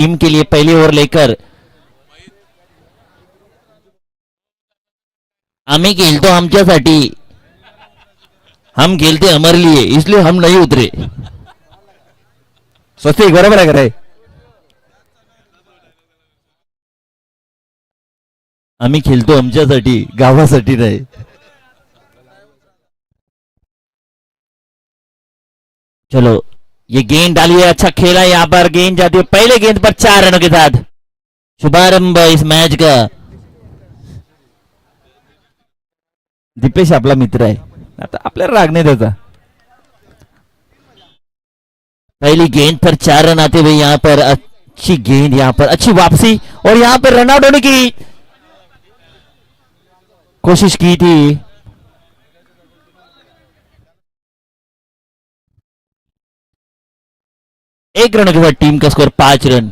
Team के लिए पहली over लेकर आम्ही खेलतो आमच्यासाठी, हम खेलते हमारे लिए, इसलिए हम नहीं उतरे. स्वस्तिक बरोबर आहे का रे? आम्ही खेलतो आमच्यासाठी, गावासाठी नाही. चलो ये गेंद डाली है, अच्छा खेला यहाँ पर. गेंद जाती है पहले गेंद पर 4 रनों के साथ. शुभारंभ इस मैच का. दीपेश आपला मित्र आहे, आता आपल्याला राग नाही त्याचा. पहली गेंद पर 4 रन आते हुए यहाँ पर अच्छी गेंद, यहाँ पर अच्छी वापसी और यहाँ पर रनआउट होने की कोशिश की थी. 1 रनों के बाद टीम का स्कोर 5 रन.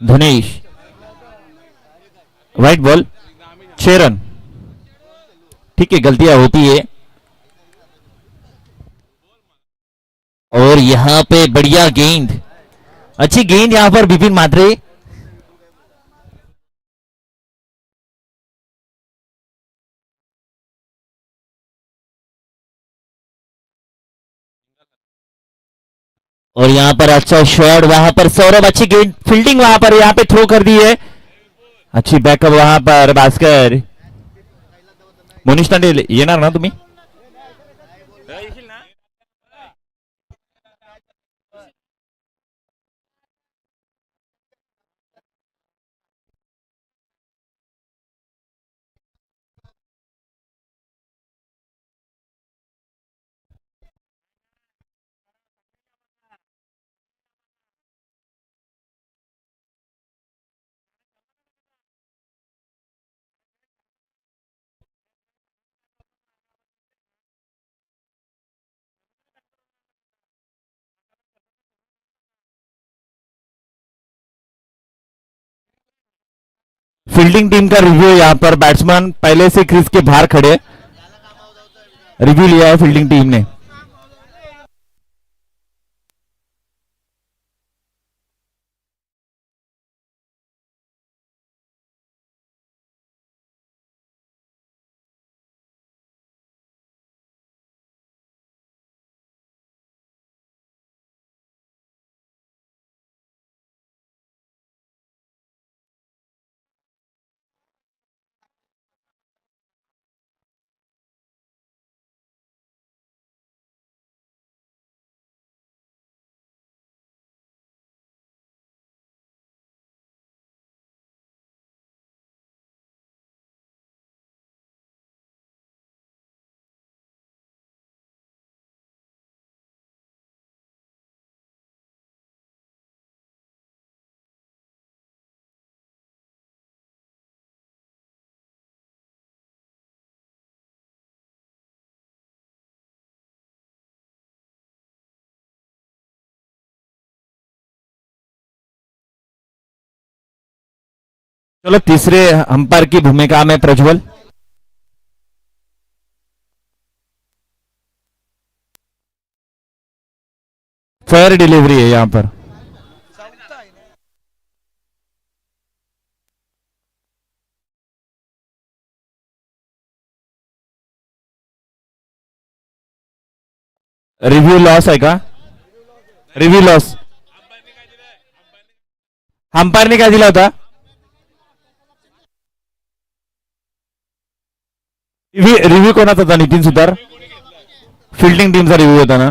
धनेश व्हाइट बॉल 6 रन. ठीक है, गलतियां होती है. और यहां पे बढ़िया गेंद, अच्छी गेंद यहां पर विपिन मात्रे. और यहां पर अच्छा शॉट, वहां पर सौरभ, अच्छी गेंद, फील्डिंग वहां पर यहां पे थ्रो कर दी है. अच्छी बॅकअप वहां पर भास्कर. मोनिश तांडे येणार ना तुम्ही? फील्डिंग टीम का रिव्यू यहां पर. बैट्समैन पहले से क्रीज के बाहर खड़े, रिव्यू लिया है फील्डिंग टीम ने. चलो तीसरे अंपायर की भूमिका में प्रज्वल. फेयर डिलीवरी है यहां पर. रिव्यू लॉस आहे का? Review loss. अंपायरने काय दिला होता? रिव्ह्यू कोणाचा होता? नितीन सुतार. फील्डिंग टीमचा रिव्ह्यू होता ना?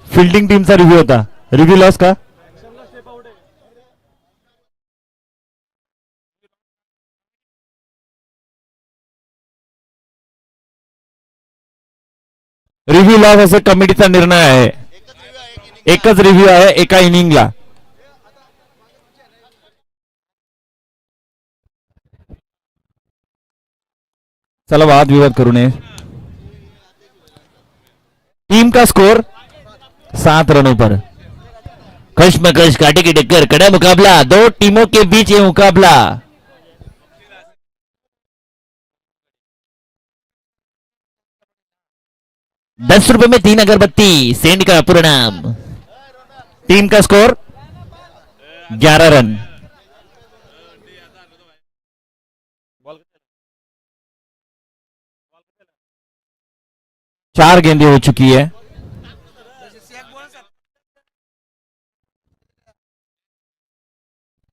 फील्डिंग टीमचा रिव्ह्यू होता. रिव्ह्यू लॉस का? रिव्ह्यू लॉस असे कमिटीचा निर्णय आहे. एकच रिव्ह्यू आहे एका इनिंगला. चला वाद विवाद करू नये. टीम का स्कोर 7 रनों पर. कश्मकश, काटे की टक्कर, कड़ा मुकाबला, दो टीमों के बीच ये मुकाबला. ₹10 में 3 अगरबत्ती, सेंड का पूरा नाम. टीम का स्कोर 11 रन। चार गेंदें हो चुकी है।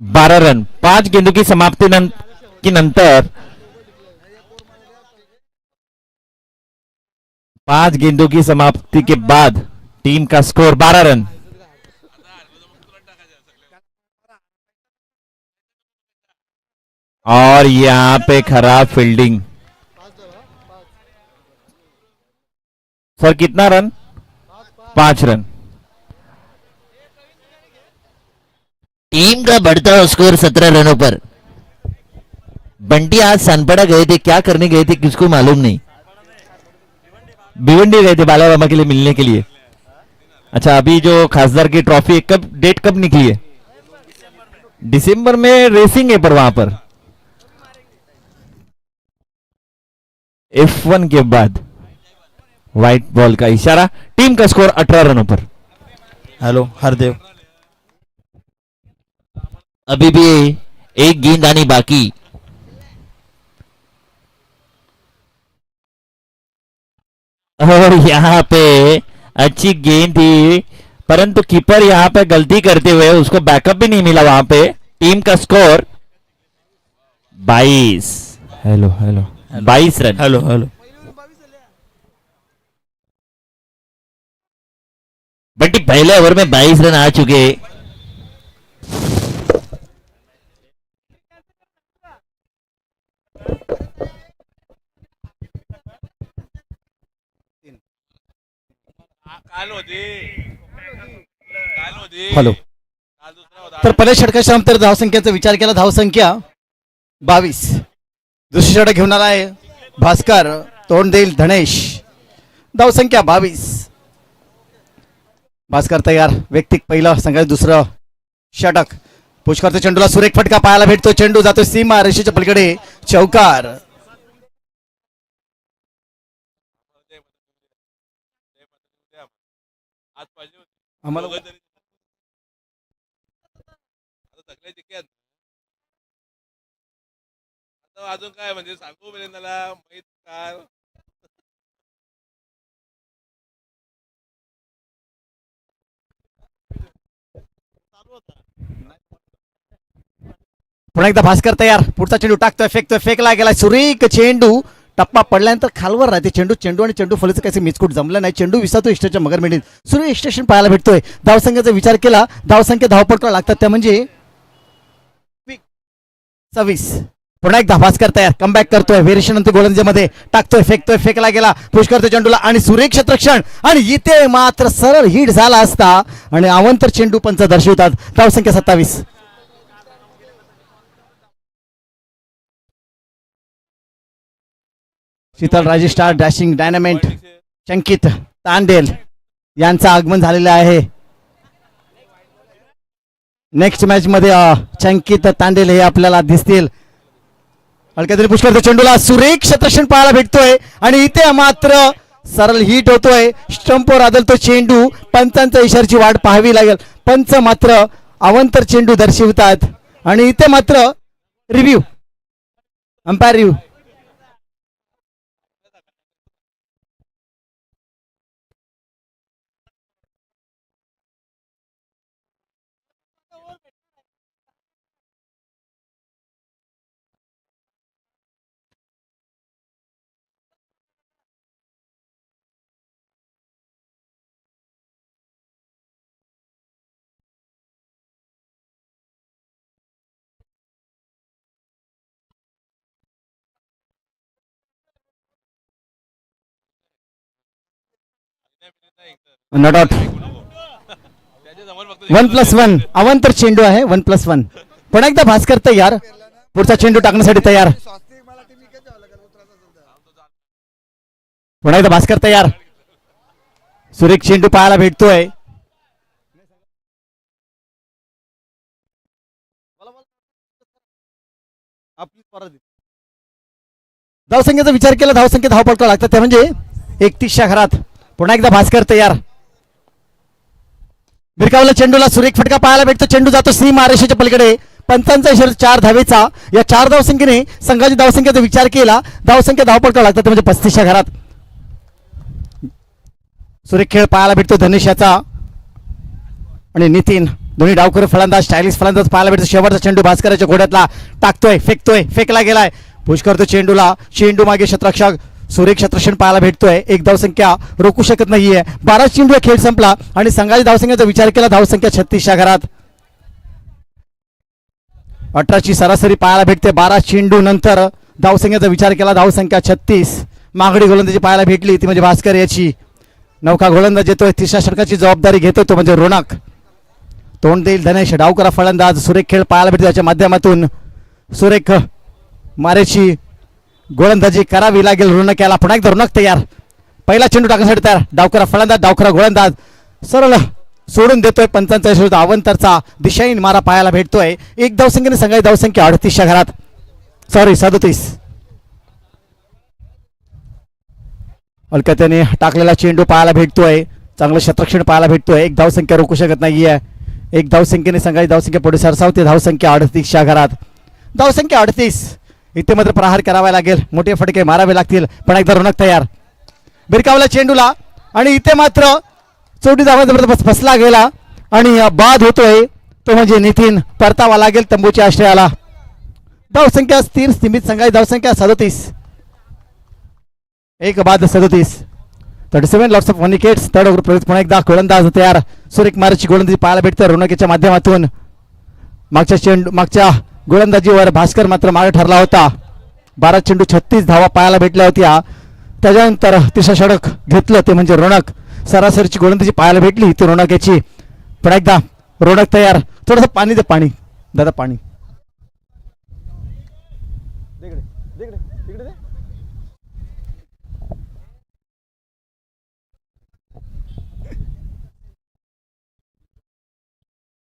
बारह रन। 5 गेंदों की समाप्ति की नंतर 5 गेंदों की समाप्ति के बाद टीम का स्कोर 12 रन। और यहां पे खराब फील्डिंग। सर कितना रन? 5 रन। टीम का बढ़ता हुआ स्कोर 17 रनों पर। बंटी आज सनपड़ा गए थे, क्या करने गए थे किसको मालूम नहीं। भिवंडी गए थे बाला वर्मा के लिए मिलने के लिए। अच्छा, अभी जो खासदार की ट्रॉफी कब डेट कब निकली है? दिसंबर में रेसिंग है पर वहां पर F1 के बाद व्हाइट बॉल का इशारा। टीम का स्कोर 18 रनों पर। हेलो हरदेव, अभी भी एक गेंद आनी बाकी। और यहां पे अच्छी गेंद थी परंतु कीपर यहां पे गलती करते हुए उसको बैकअप भी नहीं मिला वहां पे। टीम का score 22। Hello hello 22 run. Hello hello but पहले ओवर में 22 रन आ चुके। हॅलो. तर पहिल्या षटकाच्या नंतर धावसंख्येचा विचार केला. धावसंख्या 22. दुसरी षटक घेऊन आला आहे भास्कर. तोंड देईल धनेश. धावसंख्या 22. भास्कर तयार. व्यक्तिक पहिलं संघाचं दुसरं षटक. पुष्करच्या चेंडूला सुरेख फटका पाहायला भेटतो. चेंडू जातो सीमा रेषेच्या पलीकडे. चौकार. आम्हाला अजून काय म्हणजे सांगू मिलिंदाला माहित काय. पुन्हा एकदा भास्कर तयार. पुढचा चेंडू टाकतोय, फेकतोय, फेकला गेला सुरेख चेंडू. टप्पा पडल्यानंतर खालवर राहते चेंडू. चेंडू आणि चेंडू फलीचं काही मिसकूट जमलं नाही. चेंडू विसातो इष्टाच्या मगर मिळेल. सुरेख स्टेशन पाहायला भेटतोय. धावसंख्येचा विचार केला. धावसंख्या धावपटका लागतात त्या म्हणजे 26. पुन्हा एकदा भास्कर तयार. कमबॅक करतोय. व्हेरिएशन नंतर गोलंदाजीमध्ये टाकतोय, फेकतोय, फेकला गेला पुष्करच्या चेंडूला आणि सुरेख क्षेत्ररक्षण. आणि इथे मात्र सरळ हिट झाला असता आणि अवंतर चेंडू पंच दर्शवतात. धावसंख्या 27. शीतल राजे स्टार डॅशिंग डायनामेंट चंकित तांडेल यांचं आगमन झालेलं आहे. नेक्स्ट मॅच मध्ये चंकित तांडेल हे आपल्याला दिसतील. हलक्या पुष्कर चेंडूला सुरेख क्षेत्ररक्षण पाहायला भेटतोय आणि इथे मात्र सरळ हिट होतोय. स्टंपवर आदलतो चेंडू. पंचांच्या इशाऱ्याची वाट पाहावी लागेल. पंच मात्र अवंतर चेंडू दर्शवितात आणि इथे मात्र review umpire review. Not out. 1+1 अवंतर चेंडू आहे. 1+1. पुन्हा एकदा भास्कर तयार. पुढचा चेंडू टाकण्यासाठी तयार. पुन्हा एकदा भास्कर तयार. सुरेख चेंडू पाहायला भेटतोय. धावसंख्येचा विचार केला. धावसंख्या धावपटका लागतात त्या म्हणजे 31च्या घरात. पुन्हा एकदा भास्कर तयार. भिरकावला चेंडूला सुरेख फटका पाहायला भेटतो. चेंडू जातो सीमा रेषेच्या पलीकडे. पंचांचा इशारा 4 धावेचा. या 4 धावसंख्येने संघाची धावसंख्येचा विचार केला. धावसंख्या धावपळकावं लागतात ते म्हणजे 35च्या घरात. सुरेख खेळ पाहायला भेटतो धनेश याचा आणि नितीन दोन्ही डावकर फलंदाज स्टायलिश फलंदाज पाहायला भेटतो. शेवटचा चेंडू भास्कराच्या घोड्यातला टाकतोय, फेकतोय, फेकला गेलाय, पुश करतो चेंडूला. चेंडू मागे शतरक्षक सुरेख शतरक्षण पाहायला भेटतोय. एक धावसंख्या रोखू शकत नाहीये. 12 चेंडू खेळ संपला आणि संघाची धावसंख्येचा विचार केला. धावसंख्या 36च्या घरात. 18ची सरासरी पाहायला भेटते. 12 चेंडू नंतर धावसंख्येचा विचार केला. धावसंख्या 36. मागडी गोलंदाजी पाहायला भेटली ती म्हणजे भास्कर याची. नौका गोलंदाज येतोय. तिसऱ्या षटकाची जबाबदारी घेतोय तो म्हणजे रोनक. तोंड देईल धनेश डावकरा फलंदाज. सुरेख खेळ पाहायला भेटतो त्याच्या माध्यमातून. सुरेख मारेची गोलंदाजी करावी लागेल. रोनक याला पुन्हा एकदा रोनक तयार. पहिला चेंडू टाकण्यासाठी तयार. डावकरा फलंदाज डावकरा गोलंदाज सरळ सोडून देतोय. पंचांचा शोध अवंतरचा दिशाहीन मारा पाहायला भेटतोय. एक धावसंख्येने संघाची धावसंख्या 38च्या घरात. सॉरी 37. अलकत्याने टाकलेला चेंडू पाहायला भेटतोय. चांगलं शतरक्षण पाहायला भेटतोय. एक धावसंख्या रोखू शकत नाहीये. एक धावसंख्येने संघाची धावसंख्या पुढे सरसावते. धावसंख्या 38च्या घरात. धावसंख्या 38. इथे मात्र प्रहार करावा लागेल. मोठे फटके मारावे लागतील. पण एकदा रोनक तयार. भिरकावला चेंडूला आणि इथे मात्र चौडी धावांचा फसला गेला आणि बाद होतोय तो म्हणजे नितीन. परतावा लागेल तंबूच्या आश्रयाला. धावसंख्या स्थिर सीमित संघाची धावसंख्या 37. एक बाद 37. 37 lots of 1 wickets. Third over प्रवेश पुन्हा एकदा गोलंदाज तयार. सुरेख मारची गोलंदाजी पाहायला भेटते रोनकेच्या माध्यमातून. मागच्या गोलंदाजीवर भास्कर मात्र मागे ठरला होता. 12 चेंडू 36 धावा पाहायला भेटल्या होत्या. त्याच्यानंतर तिसरं षटक घेतलं ते म्हणजे रोनक. सरासरीची गोलंदाजी पाहायला भेटली ती रोनक याची. पुन्हा एकदा रोनक तयार. थोडंसं पाणी दे पाणी दादा पाणी.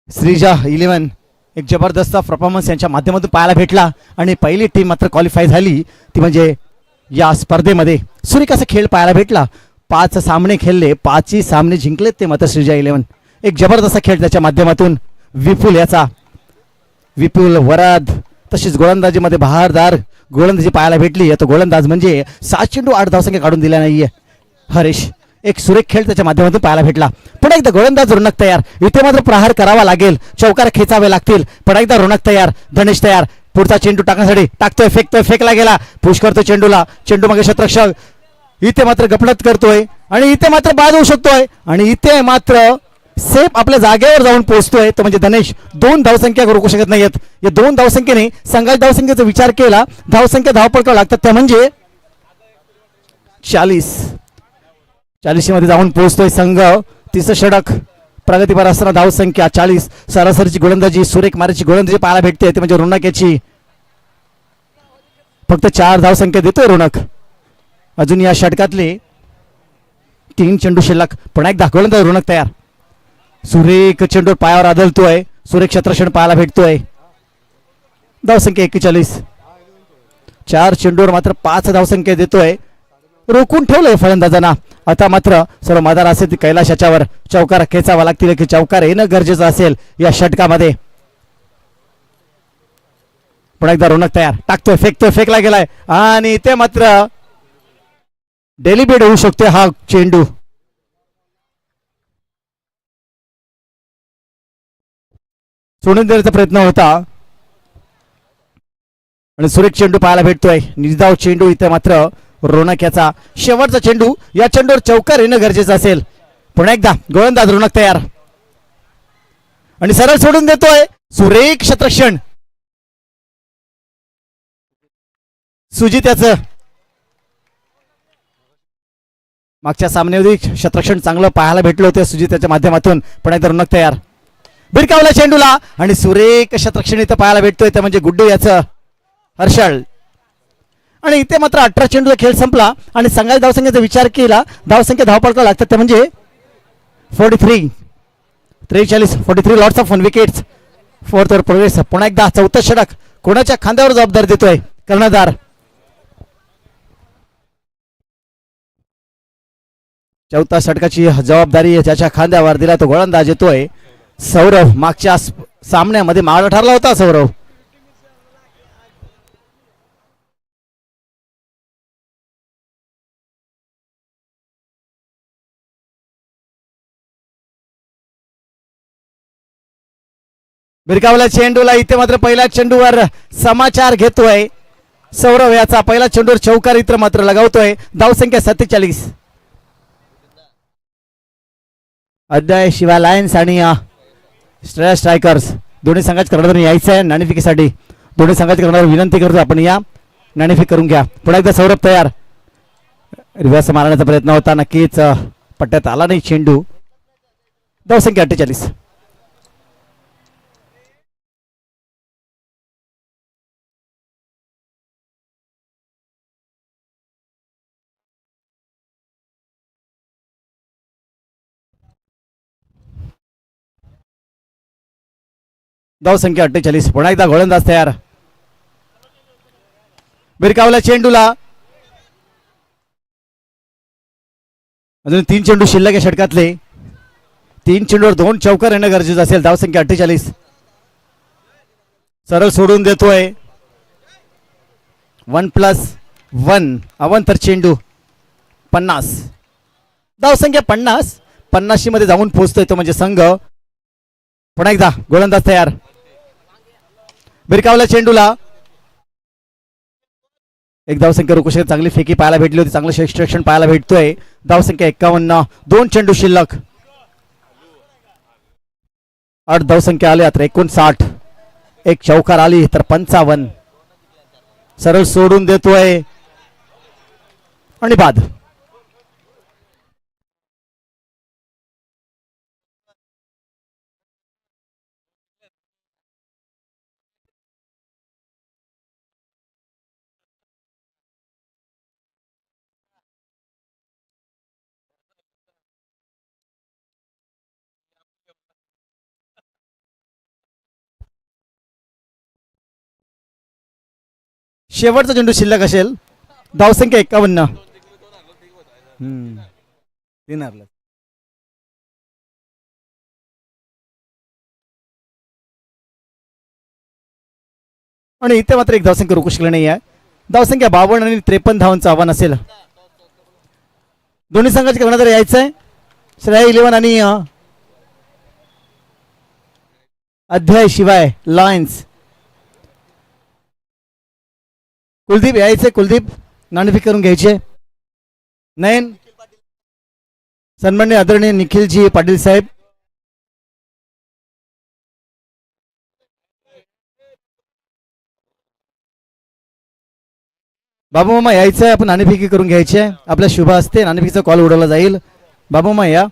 श्रीजा 11 एक जबरदस्त परफॉर्मन्स यांच्या माध्यमातून पाहायला भेटला आणि पहिली टीम मात्र क्वालिफाय झाली ती म्हणजे या स्पर्धेमध्ये. सुरेख असा खेळ पाहायला भेटला. 5 सामने खेळले, 5ही सामने जिंकलेत ते मात्र श्रीजा 11. एक जबरदस्त खेळ त्याच्या माध्यमातून. विपुल याचा. विपुल वराद तशीच गोलंदाजीमध्ये बहारदार गोलंदाजी पाहायला भेटली. तो गोलंदाज म्हणजे 7 चेंडू 8 धावसंख्या काढून दिल्या नाहीये. हरीश एक सुरेख खेळ त्याच्या माध्यमातून पाहायला भेटला. पुन्हा एकदा गोलंदाज रोनक तयार. इथे मात्र प्रहार करावा लागेल. चौकार खेचावे लागतील. पुन्हा एकदा रोनक तयार. धनेश तयार. पुढचा चेंडू टाकण्यासाठी टाकतोय, फेकतोय, फेकला गेला. पुश करतोय चेंडूला. चेंडू मागे शतरक्षक इथे मात्र गफलत करतोय आणि इथे मात्र बाद होऊ शकतोय आणि इथे मात्र सेफ आपल्या जागेवर जाऊन पोहोचतोय तो म्हणजे धनेश. 2 धावसंख्या रोखू शकत नाहीयेत. या 2 धावसंख्येने संघाच्या धावसंख्येचा विचार केला. धावसंख्या धावपळकावं लागतात त्या म्हणजे 40 मध्ये जाऊन पोहोचतोय संघ. तिसरं षटक प्रगतीपर असताना धावसंख्या 40. सरासरीची गोलंदाजी सुरेख मारेची गोलंदाजी पाहायला भेटते ते म्हणजे रोनक याची. फक्त 4 धावसंख्या देतोय रोनक. अजून या षटकातले 3 चेंडू शिल्लक. पुन्हा एकदा गोलंदाज रोनक तयार. सुरेख चेंडू पायावर आदळतोय. सुरेख शतरक्षण पाहायला भेटतोय. धावसंख्या 41. 4 चेंडूवर मात्र 5 धावसंख्या देतोय. रोखून ठेवलंय फलंदाजांना. आता मात्र सर्व मदार असेल ती कैलाश याच्यावर चौकार खेचावा लागतील की चौकार येणं गरजेचं असेल या षटकामध्ये. पुन्हा एकदा रोनक तयार. टाकतोय, फेकतोय, फेकला गेलाय आणि इथे मात्र डेलिब्रेट होऊ शकतोय हा चेंडू. सोडून देण्याचा प्रयत्न होता आणि सुरेख चेंडू पाहायला भेटतोय. निर्धाव चेंडू इथे मात्र रोनक याचा. शेवटचा चेंडू. या चेंडूवर चौकार येणं गरजेचं असेल. पुन्हा एकदा गोलंदाज रोनक तयार आणि सरळ सोडून देतोय. सुरेख शतरक्षण सुजित याचं. मागच्या सामन्यामध्ये शतरक्षण चांगलं पाहायला भेटलं होतं सुजित याच्या माध्यमातून. पुन्हा एकदा रोनक तयार. भिरकावला चेंडूला आणि सुरेख शतरक्षण इथं पाहायला भेटतोय ते म्हणजे गुड्डू याचं हर्षल. आणि इथे मात्र 18 चेंडूचा खेळ संपला आणि संघाच्या धावसंख्येचा विचार केला. धावसंख्या धावपळकावं लागतात ते म्हणजे 43 lots of 1 wickets. 4th over प्रवेश. पुन्हा एकदा 4थं षटक कोणाच्या खांद्यावर जबाबदारी देतोय कर्णधार. चौथा षटकाची जबाबदारी ज्याच्या खांद्यावर दिला तो गोलंदाज येतोय सौरभ. मागच्या सामन्यामध्ये मागं ठरला होता सौरभ. भिरकावला चेंडूला इथे मात्र पहिल्या चेंडूवर समाचार घेतोय सौरभ. याचा पहिला चेंडूवर चौकार इतर मात्र लगावतोय. धावसंख्या 47. अद्याय शिवाय लायन्स आणि स्ट्रायकर्स दोन्ही संघाच्या कर्णधार यायचं आहे नाणेफेकीसाठी. दोन्ही संघाच्या कर्णधार विनंती करतो आपण या नाणेफेक करून घ्या. पुन्हा एकदा सौरभ तयार. रिव्हर्स मारण्याचा प्रयत्न होता. नक्कीच पट्ट्यात आला नाही चेंडू. धावसंख्या 48. धावसंख्या 48. पुन्हा एकदा गोलंदाज तयार. भिरकावला चेंडूला अजून 3 चेंडू शिल्लक आहे षटकातले. 3 चेंडूवर 2 चौकार येणं गरजेचं असेल. धावसंख्या 48. सरळ सोडून देतोय 1+1 अवंतर चेंडू 50. धावसंख्या 50 मध्ये जाऊन पोहोचतोय तो म्हणजे संघ. पुन्हा एकदा गोलंदाज तयार. भिरकावला चेंडूला एक धावसंख्या रोखू शकत. चांगली फेकी पाहायला भेटली होती. चांगलं एक्स्ट्रॅक्शन पाहायला भेटतोय. धावसंख्या 51. 2 चेंडू शिल्लक. 8 धावसंख्या आल्या तर 59. एक चौकार आली तर 55. सरळ सोडून देतोय आणि बाद. शेवटचा चेंडू शिल्लक असेल. धावसंख्या 51. आणि इथे मात्र एक धावसंख्या रोखू शकले नाही आहे. धावसंख्या 52 आणि 53 धावांचं आव्हान असेल. दोन्ही संघाचे कर्णधार यायचंय. श्रेया 11 आणि अध्याय शिवाय लायन्स. कुलदीप यायचे. कुलदीप नाणेफेक करून घ्यायचे. नयन सन्माननीय आदरणीय निखिलजी पाटील साहेब. बाबू मामा यायचंय. आपण नाणेफेकी करून घ्यायचे. आपल्या शुभ हस्ते नाणेफेकीचा कॉल उडवला जाईल. बाबू मामा या.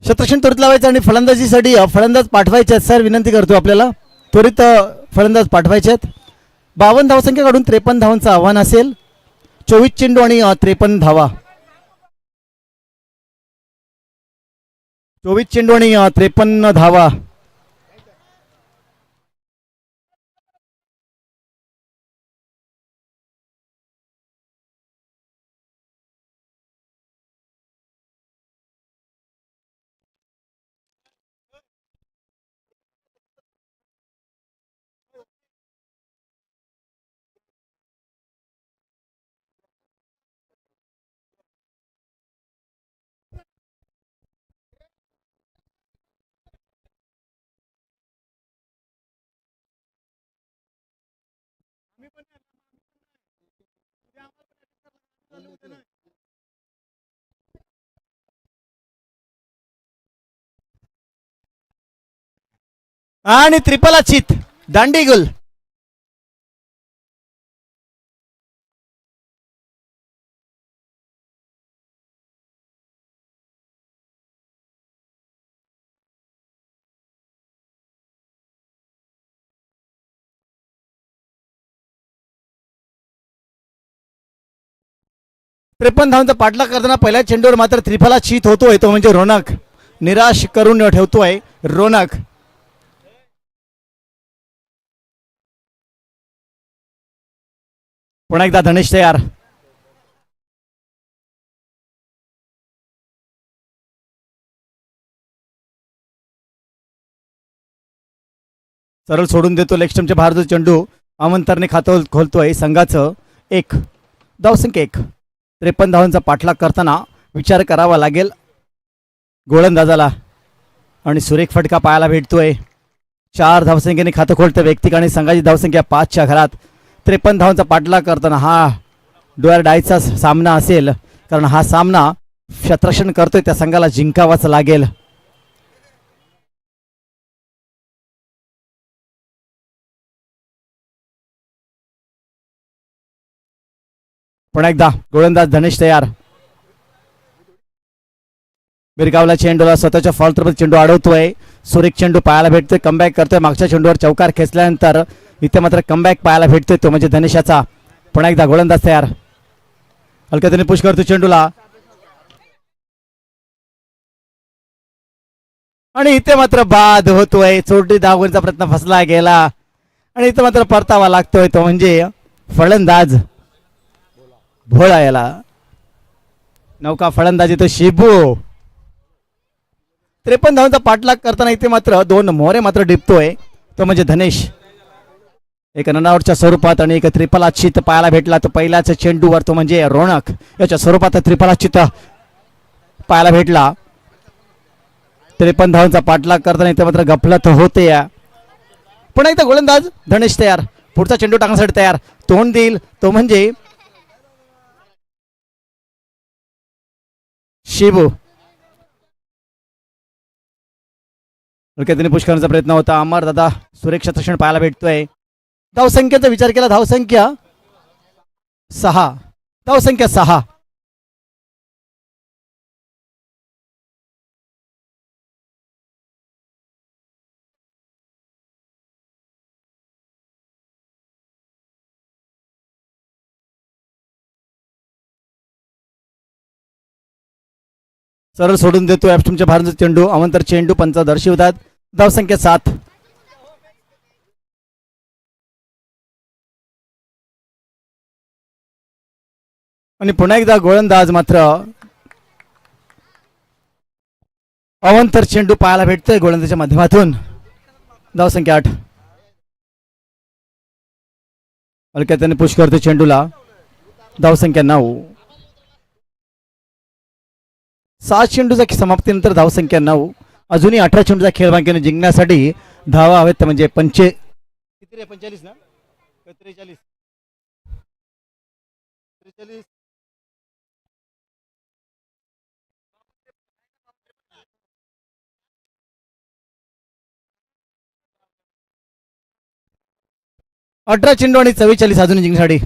शतरक्षण त्वरित लावायचं आणि फलंदाजीसाठी फलंदाज पाठवायचे आहेत. सर विनंती करतो आपल्याला त्वरित फलंदाज पाठवायचे आहेत. 52 धावसंख्या काढून 53 धावांचं आव्हान असेल. 24 चेंडू आणि 53 धावा. 24 चेंडू आणि 53 धावा. आणि त्रिपल अचित दांडीगुल. 53 धावांचा पाठलाग करताना पहिल्या चेंडूवर मात्र त्रिफला चित होतोय तो म्हणजे रोनक. निराश करून ठेवतोय रोनक. पुन्हा एकदा धनेश तयार. सरळ सोडून देतो लेगस्टमच्या बाहेरचा चेंडू. अमंतरने खातं खोलतोय संघाचं. एक धावसंख्या 1. 53 धावांचा पाठलाग करताना विचार करावा लागेल गोलंदाजाला आणि सुरेख फटका पाहायला भेटतोय. 4 धावसंख्येने खातं खोलतं व्यक्तिक आणि संघाची धावसंख्या 5च्या घरात. 53 धावांचा पाठलाग करताना हा डोअर डायचा सामना असेल, कारण हा सामना क्षेत्ररक्षण करतोय त्या संघाला जिंकावाच लागेल. पुन्हा एकदा गोलंदाज धनेश तयार. बिरगावला चेंडूला स्वतःच्या फॉल चेंडू अडवतोय. सुरेख चेंडू पाहायला भेटतोय. कमबॅक करतोय. मागच्या चेंडूवर चौकार खेचल्यानंतर इथे मात्र कमबॅक पाहायला भेटतोय तो म्हणजे धनेशाचा. पुन्हा एकदा गोलंदाज तयार. हलक्याने पुश करतो चेंडूला आणि इथे मात्र बाद होतोय. चोरटी धावण्याचा प्रयत्न फसला गेला आणि इथे मात्र परतावा लागतोय तो म्हणजे फलंदाज भोळा. याला नौका फलंदाजी तो शिबू. 53 धावांचा पाठलाग करताना इथे मात्र 2 मोहरे मात्र डिपतोय तो म्हणजे धनेश. एक रनआउटच्या स्वरूपात आणि एक त्रिफला चित पाहायला भेटला तो पहिल्याच चेंडूवर तो म्हणजे रोनक याच्या स्वरूपात त्रिफला चित पाहायला भेटला. 53 धावांचा पाठलाग करताना इथे मात्र गफलत होते. पुन्हा एकदा गोलंदाज धनेश तयार. पुढचा चेंडू टाकण्यासाठी तयार. तोंड देईल तो म्हणजे शिबू. त्याने पुश करण्याचा प्रयत्न होता. अमर दादा सुरेख क्षेत्ररक्षण पाहायला भेटतोय. धावसंख्येचा विचार केला. धावसंख्या 6. धावसंख्या 6. सरळ सोडून देतो ॲप्स्टमच्या भारताचा चेंडू. अवंतर चेंडू पंच दर्शवतात. धावसंख्या 7. आणि पुन्हा एकदा गोलंदाज मात्र अवंतर चेंडू पाहायला भेटतोय गोलंदाजाच्या माध्यमातून. धावसंख्या 8. हलक्यात त्याने पुश करतो चेंडूला. धावसंख्या 9. 7 चेंडूचा समाप्तीनंतर धावसंख्या 9. अजूनही 18 चेंडूचा खेळ बाकी जिंकण्यासाठी धावा हवेत म्हणजे 45 ना 43 18 चेंडू आणि 44 अजून जिंकण्यासाठी.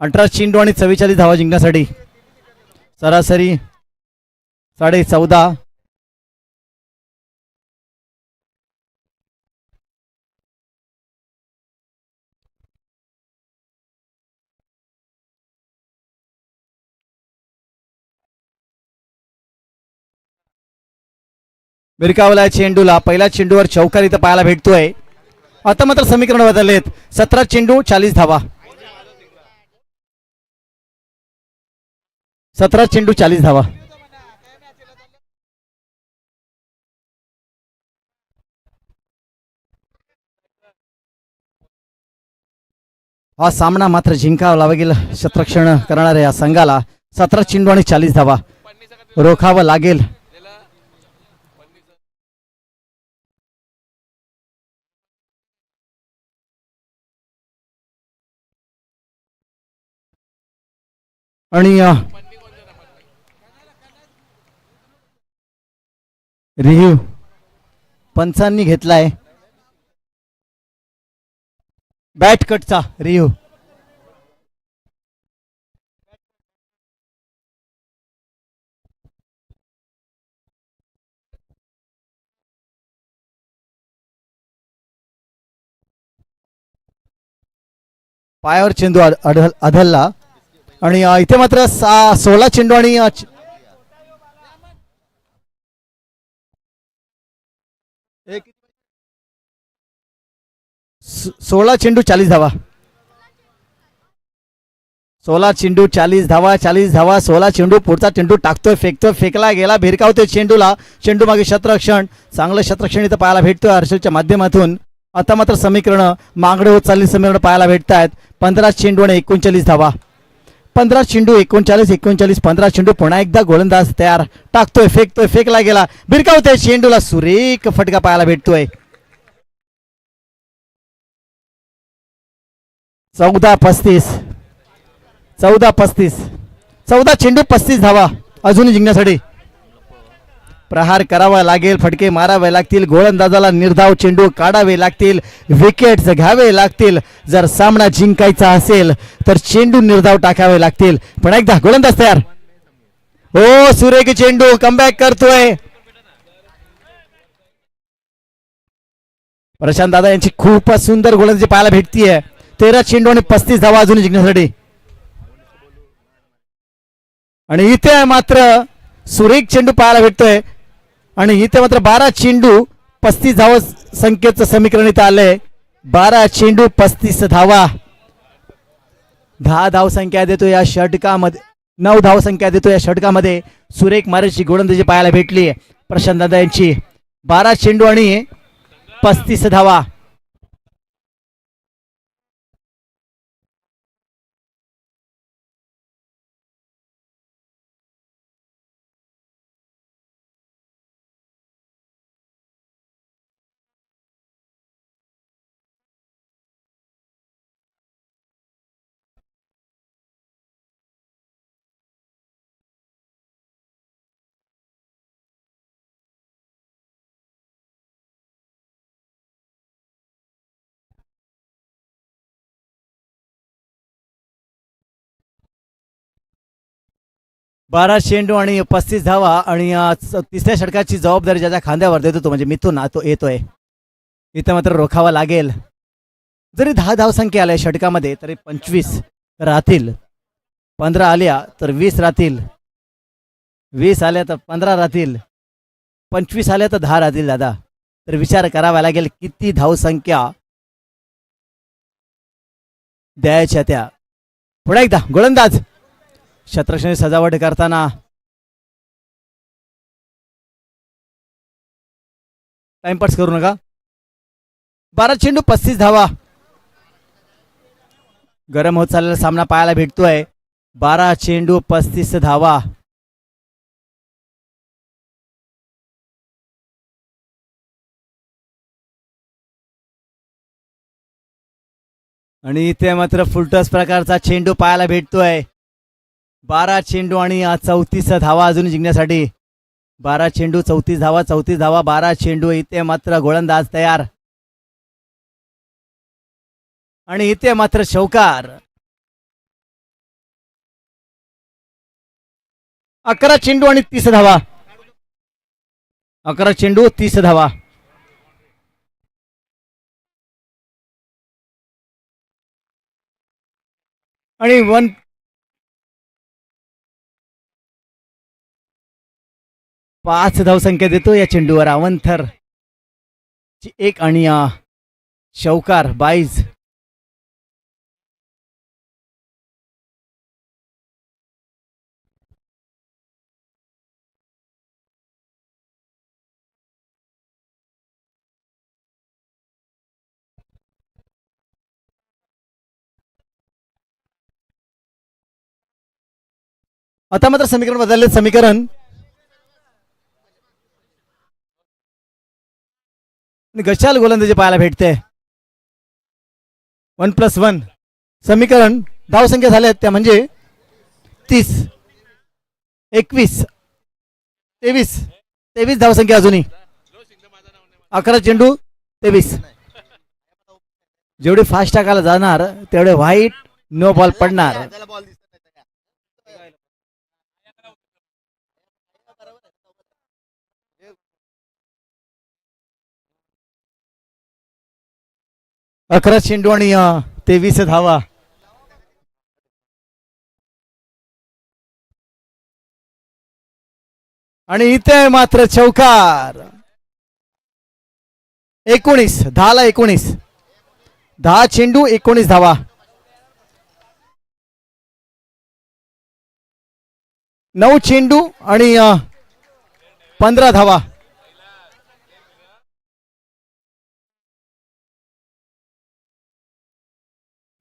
अठरा चेंडू आणि 44 धावा जिंकण्यासाठी सरासरी 14.5. बिरकावला चेंडूला पहिल्या चेंडूवर चौकार इथं पाहायला भेटतोय. आता मात्र समीकरण बदललेत. 17 चेंडू 40 धावा. 17 चेंडू 40 धावा. हा सामना मात्र जिंकावा लागेल क्षेत्ररक्षण करणाऱ्या या संघाला. 17 चेंडू आणि 40 धावा रोखावं लागेल. आणि रिव्ह्यू पंचांनी घेतलाय बॅट कटचा रिव्ह्यू. पायावर चेंडू आढळला आणि इथे मात्र 16 चेंडू आणि 16 चेंडू 40 धावा. 16 चेंडू 40 धावा. 40 धावा 16 चेंडू. पुढचा चेंडू टाकतोय, फेकतोय, फेकला गेला, भिरकावतोय चेंडूला. चेंडू मागे शतरक्षण, चांगलं शतरक्षण इथं पाहायला भेटतोय हर्षलच्या माध्यमातून. आता मात्र समीकरण मागडे होत चालली समीकरण पाहायला भेटत आहेत. 15 चेंडू आणि 39 धावा. 15 चेंडू 39 15 चेंडू. पुन्हा एकदा गोलंदाज तयार. टाकतोय, फेकतोय, फेकला गेला, भिरकावतोय चेंडूला. सुरेख फटका पाहायला भेटतोय. 14-35. 14 चेंडू 35 धावा अजूनही जिंकण्यासाठी. प्रहार करावा लागेल, फटके मारावे लागतील, गोलंदाजाला निर्धाव चेंडू काढावे लागतील, विकेट्स घ्यावे लागतील. जर सामना जिंकायचा असेल तर चेंडू निर्धाव टाकावे लागतील. पण एकदा गोलंदाज तयार. ओ सुरेख चेंडू कमबॅक करतोय. प्रशांत दादा यांची खूपच सुंदर गोलंदाजी पाहायला भेटतीये. 13 चेंडू आणि 35 धावा अजूनही जिंकण्यासाठी. आणि इथे मात्र सुरेख चेंडू पाहायला भेटतोय. आणि इथे मात्र 12 चेंडू 35 धावा संख्येचं समीकरण इथं आलंय. 12 चेंडू 35 धावा. 10 धाव संख्या देतो या षटकामध्ये. 9 धाव संख्या देतो या षटकामध्ये. सुरेख मारेची गोलंदाजी पाहायला भेटली प्रशांत दादा यांची. 12 चेंडू आणि 35 धावा. बारा चेंडू आणि 35 धावा. आणि तिसऱ्या षटकाची जबाबदारी ज्याच्या खांद्यावर देतो तो म्हणजे मिथून तो येतोय. इथं मात्र रोखावा लागेल. जरी 10 धावसंख्या आल्या षटकामध्ये तरी 25 राहतील. 15 आल्या तर 20 राहतील. 20 आल्या तर 15 राहतील. 25 आल्या तर 10 राहतील दादा. तर विचार करावा लागेल किती धावसंख्या द्यायच्या त्या. पुढे एकदा गोलंदाज शतरक्षणी सजावट करताना टाइमपास करू नका. 12 चेंडू 35 धावा. गरम होत चाललेला सामना पाहायला भेटतोय. 12 चेंडू 35 धावा. आणि इथे मात्र फुलटॉस प्रकारचा चेंडू पाहायला भेटतोय. 12 चेंडू आणि 34 धावा अजून जिंकण्यासाठी. 12 चेंडू 34 धावा. 34 धावा 12 चेंडू. इथे मात्र गोलंदाज तयार. आणि इथे मात्र चौकार. 11 चेंडू आणि 30 धावा. 11 चेंडू 30 धावा. आणि 5 धावसंख्या देतो या चेंडूवर अवंथर. 1 आणि चौकार 22. आता मात्र समीकरण बदलले. समीकरण गशाल गोलंदाजी पाहायला भेटते. 1+1 समीकरण धावसंख्या झाल्या त्या म्हणजे 30, 21, 23 धावसंख्या अजूनही. 11 चेंडू 23. जेवढे फास्ट टाकायला जाणार तेवढे व्हाईट नो बॉल पडणार. अकरा चेंडू आणि 23 धावा. आणि इथे मात्र चौकार. 19 10ला 19. 10 चेंडू 19 धावा. 9 चेंडू आणि 15 धावा.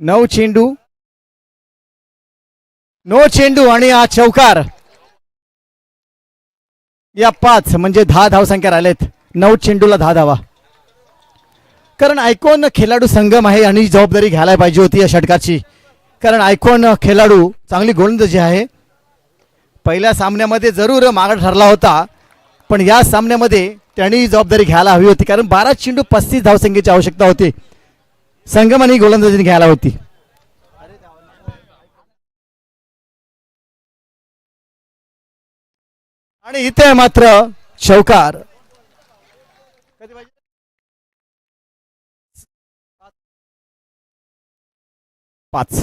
9 चेंडू 9 चेंडू आणि हा चौकार. या 5 म्हणजे 10 धावसंख्या राहिलेत. 9 चेंडूला 10 धावा. कारण आयकॉन खेळाडू संगम आहे आणि जबाबदारी घ्यायला पाहिजे होती या षटकाची. कारण आयकॉन खेळाडू चांगली गोलंदाजी आहे. पहिल्या सामन्यामध्ये जरूर मागे ठरला होता पण या सामन्यामध्ये त्यांनी जबाबदारी घ्यायला हवी होती. कारण 12 चेंडू 35 धावसंख्येची आवश्यकता होती. संगमाने गोलंदाजी घ्यायला होती. आणि इथे मात्र चौकार. 5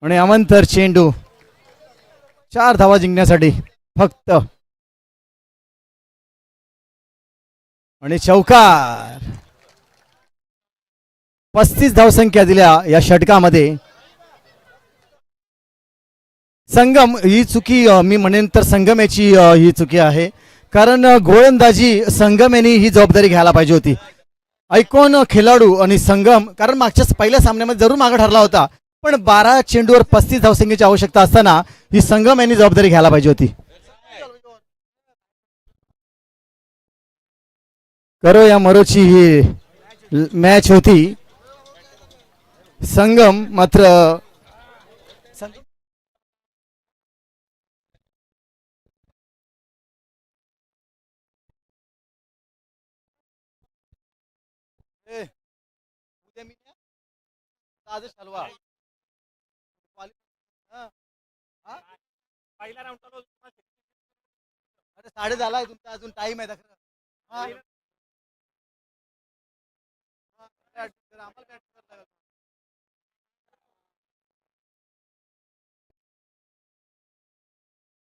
आणि अमंतर चेंडू 4 धावा जिंकण्यासाठी फक्त. आणि चौकार. 35 धावसंख्या दिल्या या षटकामध्ये. संगम ही चुकी मी म्हणेन तर संगम याची ही चुकी आहे. कारण गोलंदाजी संगम यांनी ही जबाबदारी घ्यायला पाहिजे होती. आयकॉन खेळाडू आणि संगम कारण मागच्या पहिल्या सामन्यामध्ये जरूर मागे ठरला होता पण 12 चेंडूवर 35 धावसंख्येची आवश्यकता असताना ही संगम यांनी जबाबदारी घ्यायला पाहिजे होती. करो या मरोची ही मॅच होती. संगम मात्र साडे झालाय तुमचा अजून टाइम आहे.